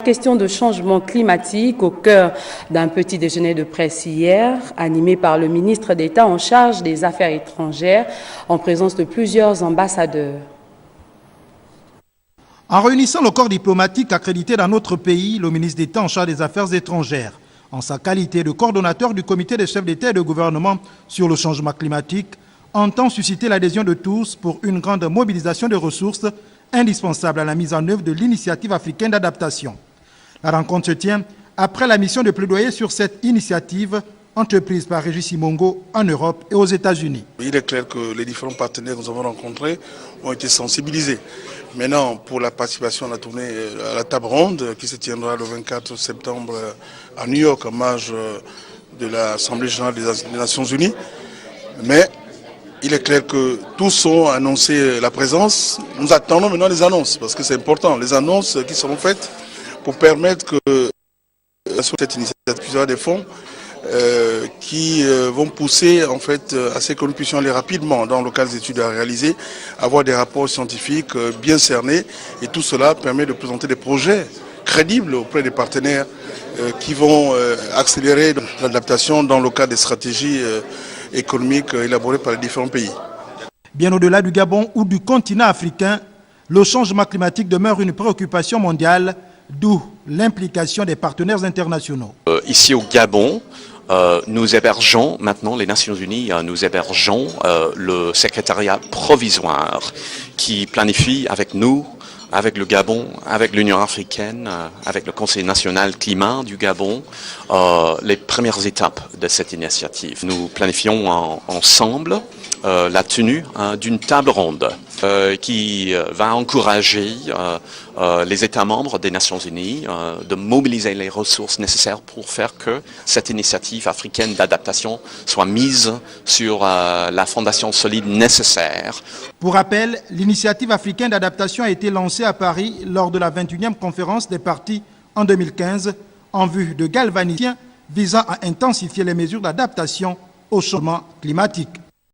question de changement climatique au cœur d'un petit déjeuner de presse hier, animé par le ministre d'État en charge des Affaires étrangères, en présence de plusieurs ambassadeurs. En réunissant le corps diplomatique accrédité dans notre pays, le ministre d'État en charge des Affaires étrangères, en sa qualité de coordonnateur du comité des chefs d'État et de gouvernement sur le changement climatique, entend susciter l'adhésion de tous pour une grande mobilisation de ressources indispensables à la mise en œuvre de l'initiative africaine d'adaptation. La rencontre se tient après la mission de plaidoyer sur cette initiative entreprise par Régis Simongo en Europe et aux États-Unis. Il est clair que les différents partenaires que nous avons rencontrés ont été sensibilisés. Maintenant, pour la participation à la tournée, à la table ronde qui se tiendra le 24 septembre à New York en marge de l'Assemblée générale des Nations Unies. Mais il est clair que tous ont annoncé la présence. Nous attendons maintenant les annonces parce que c'est important. Les annonces qui seront faites pour permettre que cette initiative puisse des fonds qui vont pousser en fait à ce que nous puissions aller rapidement dans le cas des études à réaliser, avoir des rapports scientifiques bien cernés, et tout cela permet de présenter des projets crédibles auprès des partenaires qui vont accélérer l'adaptation dans le cadre des stratégies économiques élaborées par les différents pays. Bien au-delà du Gabon ou du continent africain, le changement climatique demeure une préoccupation mondiale, d'où l'implication des partenaires internationaux. Ici au Gabon, nous hébergeons maintenant, les Nations Unies, nous hébergeons le secrétariat provisoire qui planifie avec nous, avec le Gabon, avec l'Union africaine, avec le Conseil national climat du Gabon, les premières étapes de cette initiative. Nous planifions ensemble la tenue d'une table ronde qui va encourager les États membres des Nations Unies de mobiliser les ressources nécessaires pour faire que cette initiative africaine d'adaptation soit mise sur la fondation solide nécessaire. Pour rappel, l'initiative africaine d'adaptation a été lancée à Paris lors de la 21e conférence des partis en 2015 en vue de galvaniser visant à intensifier les mesures d'adaptation au changement climatique.